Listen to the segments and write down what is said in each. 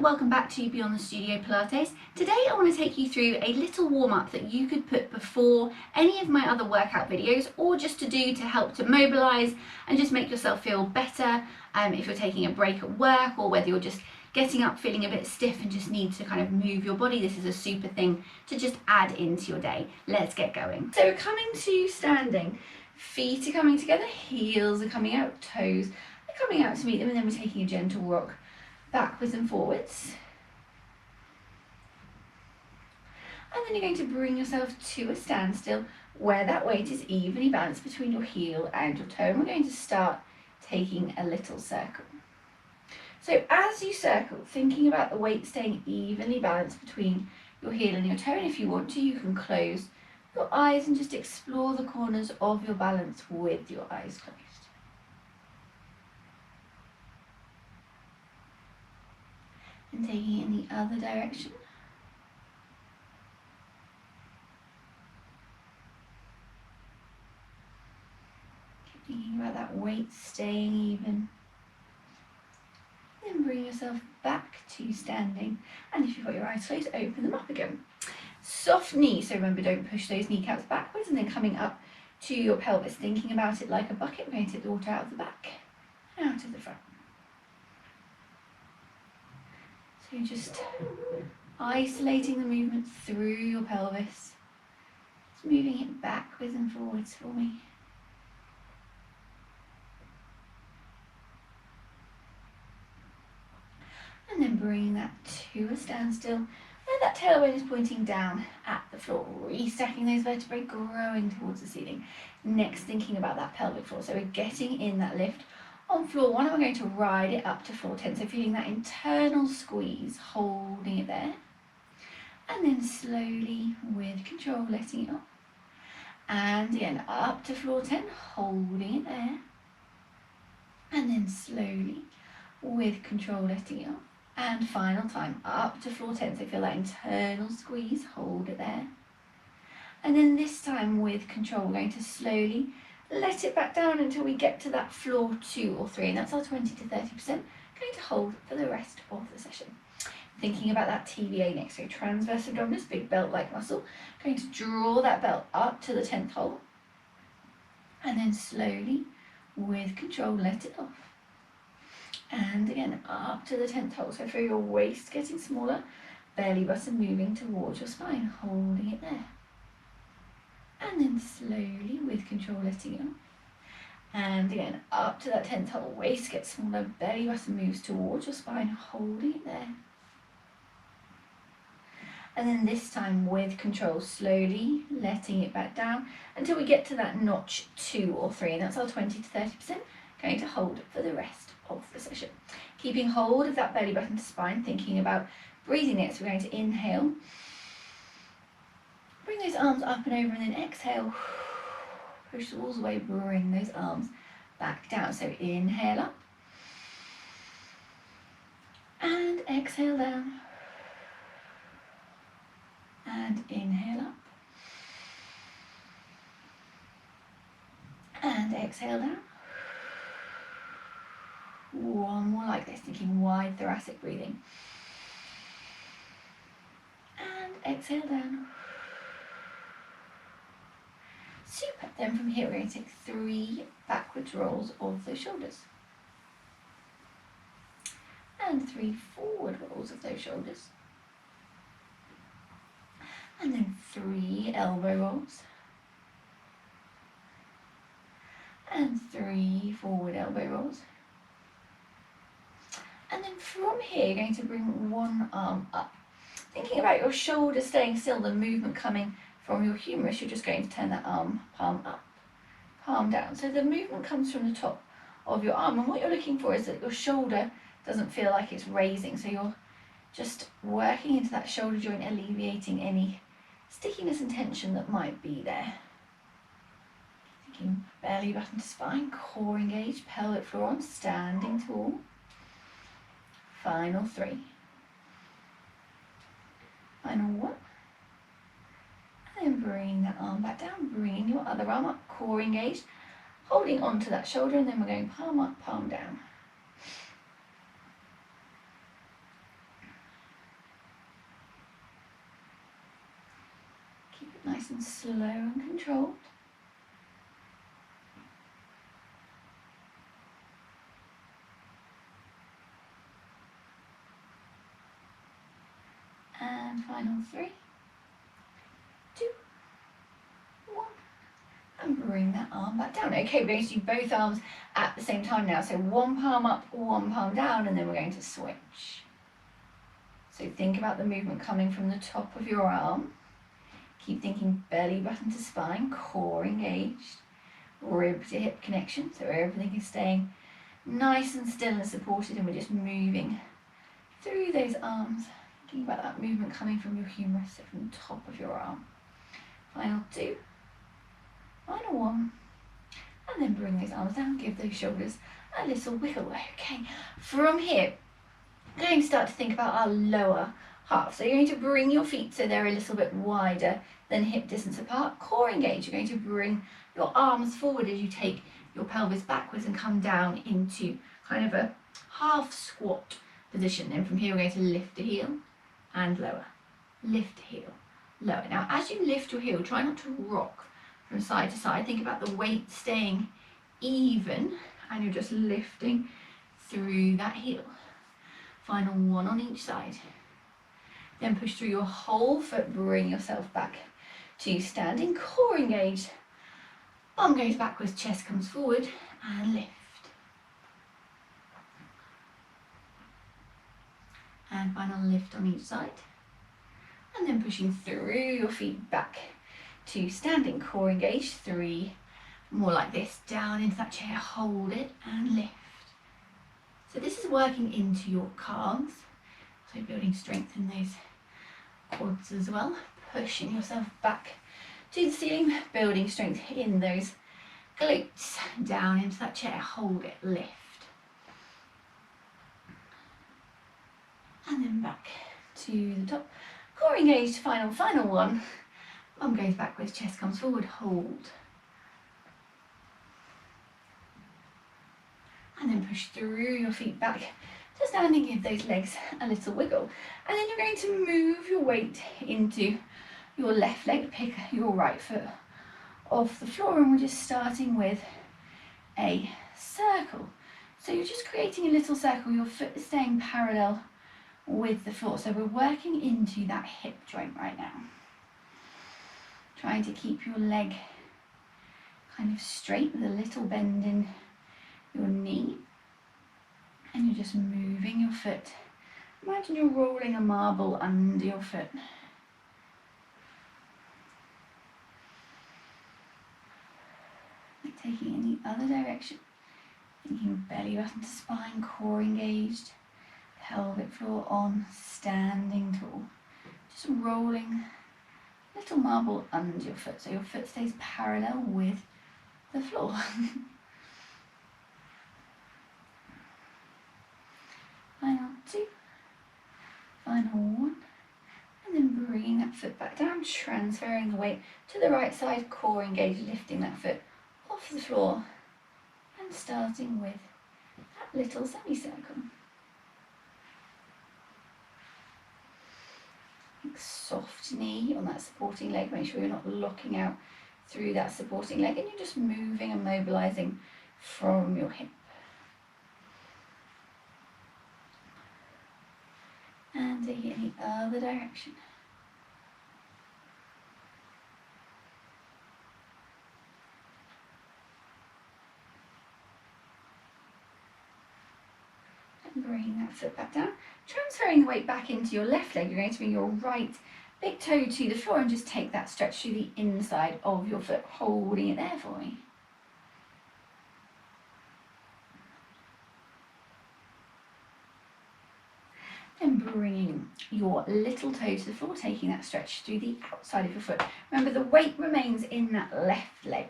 welcome back to Beyond the Studio Pilates. Today I want to take you through a little warm-up that you could put before any of my other workout videos, or just to do to help to mobilise and just make yourself feel better if you're taking a break at work, or whether you're just getting up feeling a bit stiff and just need to kind of move your body. This is a super thing to just add into your day. Let's get going. So we're coming to standing. Feet are coming together, heels are coming out, toes are coming out to meet them, and then we're taking a gentle rock backwards and forwards. And then you're going to bring yourself to a standstill where that weight is evenly balanced between your heel and your toe. And we're going to start taking a little circle. So as you circle, thinking about the weight staying evenly balanced between your heel and your toe, and if you want to, you can close your eyes and just explore the corners of your balance with your eyes closed. And taking it in the other direction. Keep thinking about that weight staying even. Then bring yourself back to standing. And if you've got your eyes closed, open them up again. Soft knees, so remember, don't push those kneecaps backwards, and then coming up to your pelvis, thinking about it like a bucket. We're going to take the water out of the back and out of the front. So you're just isolating the movement through your pelvis, just moving it backwards and forwards for me. And then bringing that to a standstill, where that tailbone is pointing down at the floor, restacking those vertebrae, growing towards the ceiling. Next, thinking about that pelvic floor. So we're getting in that lift on floor 1, and we're going to ride it up to floor 10. So feeling that internal squeeze, holding it there. And then slowly, with control, letting it off. And again, up to floor 10, holding it there. And then slowly, with control, letting it off. And final time, up to floor 10. So feel that internal squeeze, hold it there. And then this time, with control, we're going to slowly let it back down until we get to that floor 2 or 3, and that's our 20 to 30%. Going to hold for the rest of the session. Thinking about that TVA next, so transverse abdominis, big belt-like muscle. Going to draw that belt up to the 10th hole, and then slowly, with control, let it off. And again, up to the 10th hole. So feel your waist getting smaller, belly button moving towards your spine, holding it there. And then slowly, with control, letting it off. And again, up to that 10th hole, waist gets smaller, belly button moves towards your spine, holding it there. And then this time, with control, slowly letting it back down until we get to that notch 2 or 3, and that's our 20 to 30%. Going to hold for the rest of the session. Keeping hold of that belly button to spine, thinking about breathing next. We're going to inhale. Bring those arms up and over, and then exhale. Push the walls away, bring those arms back down. So inhale up. And exhale down. And inhale up. And exhale down. One more like this, thinking wide thoracic breathing. And exhale down. Super. Then from here, we're going to take 3 backwards rolls of those shoulders. And 3 forward rolls of those shoulders. And then 3 elbow rolls. And 3 forward elbow rolls. And then from here, you're going to bring one arm up. Thinking about your shoulder staying still, the movement coming from your humerus, you're just going to turn that arm, palm up, palm down. So the movement comes from the top of your arm, and what you're looking for is that your shoulder doesn't feel like it's raising. So you're just working into that shoulder joint, alleviating any stickiness and tension that might be there. Thinking belly button to spine, core engaged, pelvic floor on, standing tall. Final 3. Final 1. And then bring that arm back down, bringing your other arm up, core engaged, holding onto that shoulder, and then we're going palm up, palm down. Keep it nice and slow and controlled. And final 3, 2, 1. And bring that arm back down. Okay, we're going to do both arms at the same time now. So one palm up, one palm down, and then we're going to switch. So think about the movement coming from the top of your arm. Keep thinking belly button to spine, core engaged, rib to hip connection. So everything is staying nice and still and supported, and we're just moving through those arms. Thinking about that movement coming from your humerus, so from the top of your arm. Final 2, final 1. And then bring those arms down, give those shoulders a little wiggle. Okay, from here, we're going to start to think about our lower half. So you're going to bring your feet so they're a little bit wider than hip distance apart. Core engaged. You're going to bring your arms forward as you take your pelvis backwards and come down into kind of a half squat position. And from here, we're going to lift a heel and lower. Lift a heel, lower. Now, as you lift your heel, try not to rock from side to side. Think about the weight staying even, and you're just lifting through that heel. Final 1 on each side. Then push through your whole foot, bring yourself back to standing, core engaged. Arm goes backwards, chest comes forward, and lift. And final lift on each side. And then pushing through your feet back to standing, core engaged. 3 more like this, down into that chair, hold it and lift. So this is working into your calves, so building strength in those quads as well, pushing yourself back to the ceiling, building strength in those glutes, down into that chair, hold it, lift. And then back to the top, core engaged, final 1. Arm goes backwards, chest comes forward, hold. And then push through your feet back to standing, give those legs a little wiggle. And then you're going to move your weight into your left leg, pick your right foot off the floor, and we're just starting with a circle. So you're just creating a little circle, your foot is staying parallel with the floor. So we're working into that hip joint right now. Trying to keep your leg kind of straight with a little bend in your knee, and you're just moving your foot. Imagine you're rolling a marble under your foot. Taking in the other direction, thinking belly button to spine, core engaged, pelvic floor on, standing tall. Just rolling a little marble under your foot, so your foot stays parallel with the floor. Final 2, final 1, and then bringing that foot back down, transferring the weight to the right side, core engaged, lifting that foot off the floor, and starting with that little semicircle. Soft knee on that supporting leg, make sure you're not locking out through that supporting leg, and you're just moving and mobilizing from your hip. And take it in the other direction. And bring that foot back down. Transferring the weight back into your left leg, you're going to bring your right big toe to the floor and just take that stretch through the inside of your foot, holding it there for me. Then bringing your little toe to the floor, taking that stretch through the outside of your foot. Remember, the weight remains in that left leg.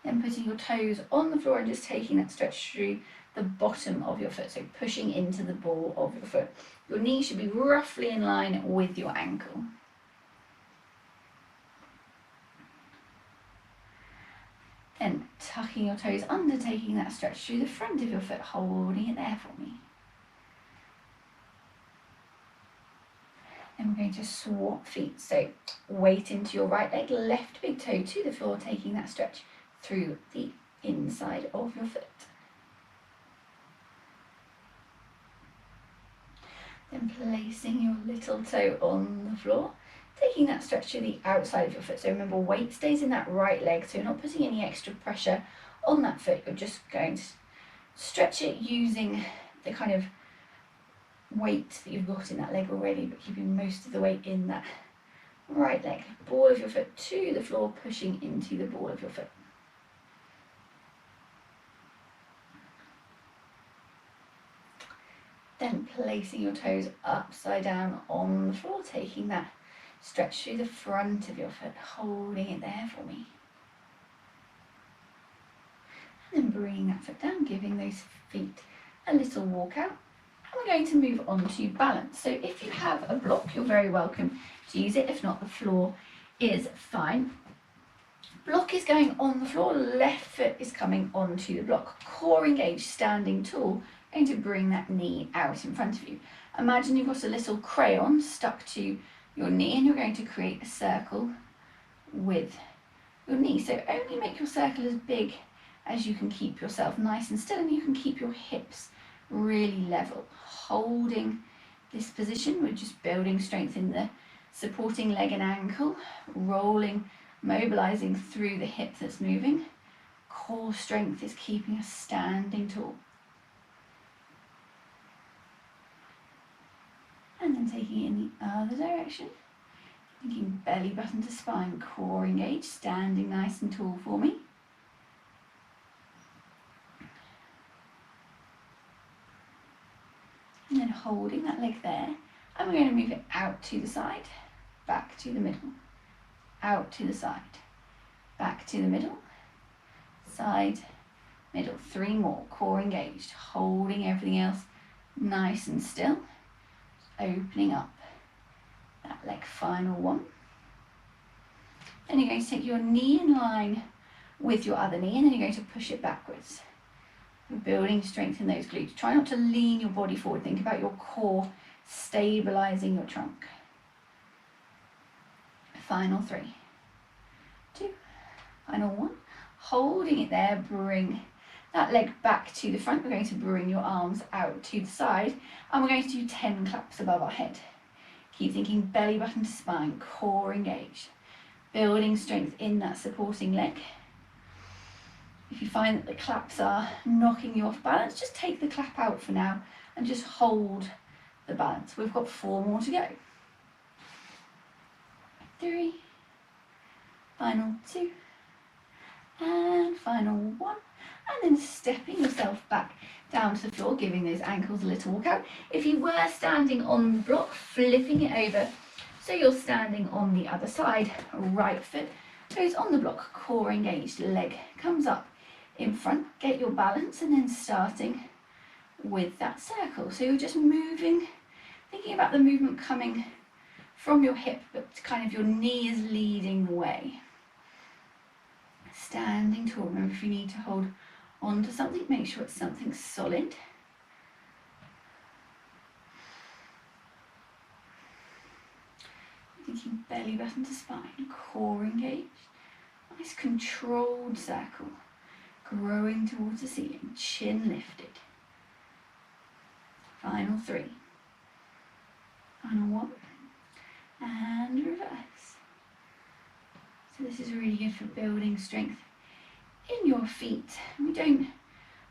Then putting your toes on the floor and just taking that stretch through the bottom of your foot, so pushing into the ball of your foot. Your knee should be roughly in line with your ankle. Then tucking your toes under, taking that stretch through the front of your foot, holding it there for me. Then we're going to swap feet. So weight into your right leg, left big toe to the floor, taking that stretch through the inside of your foot. Then placing your little toe on the floor, taking that stretch to the outside of your foot. So remember, weight stays in that right leg, so you're not putting any extra pressure on that foot. You're just going to stretch it using the kind of weight that you've got in that leg already, but keeping most of the weight in that right leg. Ball of your foot to the floor, pushing into the ball of your foot. Then placing your toes upside down on the floor, taking that stretch through the front of your foot, holding it there for me. And then bringing that foot down, giving those feet a little walk out. And we're going to move on to balance. So if you have a block, you're very welcome to use it. If not, the floor is fine. Block is going on the floor, left foot is coming onto the block. Core engaged, standing tall, going to bring that knee out in front of you. Imagine you've got a little crayon stuck to your knee and you're going to create a circle with your knee. So only make your circle as big as you can keep yourself nice and still, and you can keep your hips really level. Holding this position, we're just building strength in the supporting leg and ankle, rolling, mobilizing through the hip that's moving. Core strength is keeping us standing tall. And then taking it in the other direction, thinking belly button to spine, core engaged, standing nice and tall for me. And then holding that leg there, and we're going to move it out to the side, back to the middle, out to the side, back to the middle, side, middle. 3 more, core engaged, holding everything else nice and still. Opening up that leg, final one. Then you're going to take your knee in line with your other knee, and then you're going to push it backwards. You're building strength in those glutes. Try not to lean your body forward. Think about your core stabilizing your trunk. Final 3, 2, final 1. Holding it there, bring that leg back to the front. We're going to bring your arms out to the side, and we're going to do 10 claps above our head. Keep thinking belly button to spine, core engaged. Building strength in that supporting leg. If you find that the claps are knocking you off balance, just take the clap out for now and just hold the balance. We've got 4 more to go. 3, final 2, and final 1. And then stepping yourself back down to the floor, giving those ankles a little walk out. If you were standing on the block, flipping it over so you're standing on the other side. Right foot goes on the block, core engaged, leg comes up in front. Get your balance, and then starting with that circle. So you're just moving, thinking about the movement coming from your hip, but kind of your knee is leading the way. Standing tall. Remember, if you need to hold onto something, make sure it's something solid. Thinking belly button to spine, core engaged. Nice controlled circle, growing towards the ceiling, chin lifted. Final 3, final 1, and reverse. So this is really good for building strength in your feet. We don't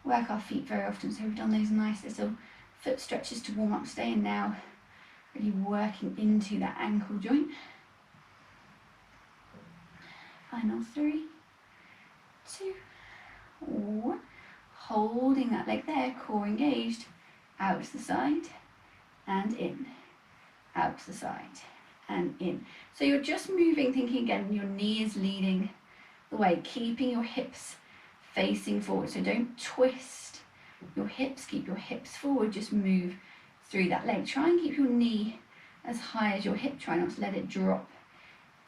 work our feet very often, so we've done those nice little foot stretches to warm up today, and now really working into that ankle joint. Final 3, 2, 1. Holding that leg there, core engaged, out to the side and in, out to the side and in. So you're just moving, thinking again, your knee is leading the way, keeping your hips facing forward. So don't twist your hips, keep your hips forward, just move through that leg. Try and keep your knee as high as your hip, try not to let it drop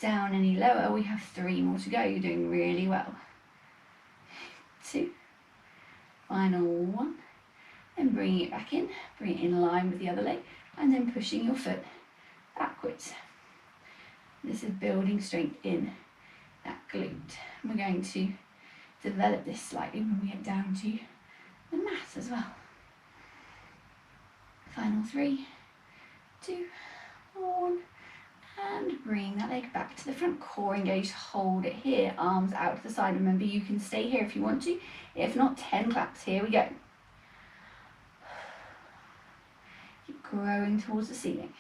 down any lower. We have 3 more to go, you're doing really well. 2, final 1, then bringing it back in, bring it in line with the other leg, and then pushing your foot backwards. This is building strength in that glute. We're going to develop this slightly when we get down to the mat as well. Final 3, 2, 1, and bring that leg back to the front, core engaged, hold it here, arms out to the side. Remember, you can stay here if you want to, if not 10 claps, here we go. Keep growing towards the ceiling,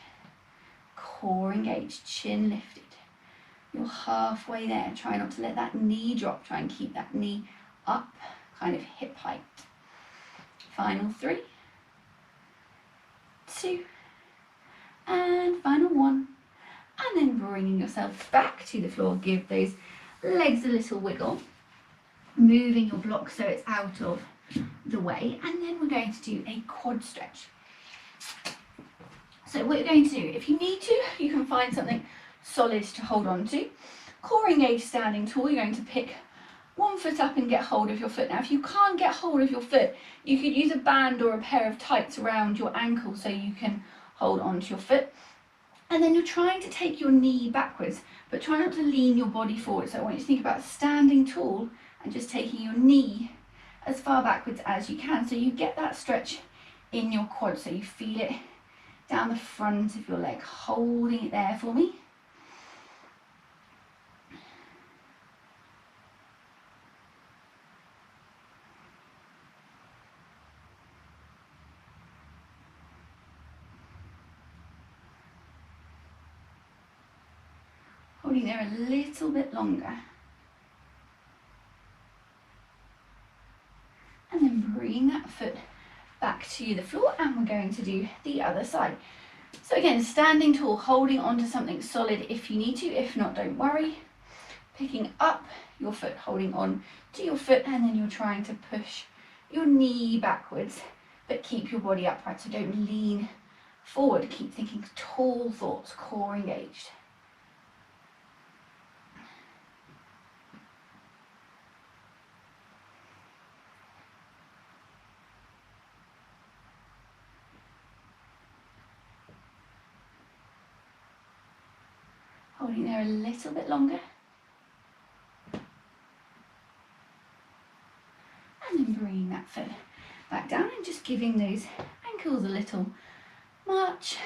core engaged, chin lifted. You're halfway there, try not to let that knee drop, try and keep that knee up, kind of hip height. Final 3, 2, and final 1. And then bringing yourself back to the floor, give those legs a little wiggle, moving your block so it's out of the way, and then we're going to do a quad stretch. So what you're going to do, if you need to, you can find something solid to hold on to. Core engaged, standing tall, you're going to pick one foot up and get hold of your foot. Now if you can't get hold of your foot, you could use a band or a pair of tights around your ankle so you can hold on to your foot. And then you're trying to take your knee backwards, but try not to lean your body forward. So I want you to think about standing tall and just taking your knee as far backwards as you can. So you get that stretch in your quad, so you feel it down the front of your leg, holding it there for me. Holding there a little bit longer. And then bring that foot back to the floor, and we're going to do the other side. So again, standing tall, holding onto something solid if you need to, if not, don't worry. Picking up your foot, holding on to your foot, and then you're trying to push your knee backwards, but keep your body upright, so don't lean forward. Keep thinking tall thoughts, core engaged. Holding there a little bit longer. And then bringing that foot back down and just giving those ankles a little march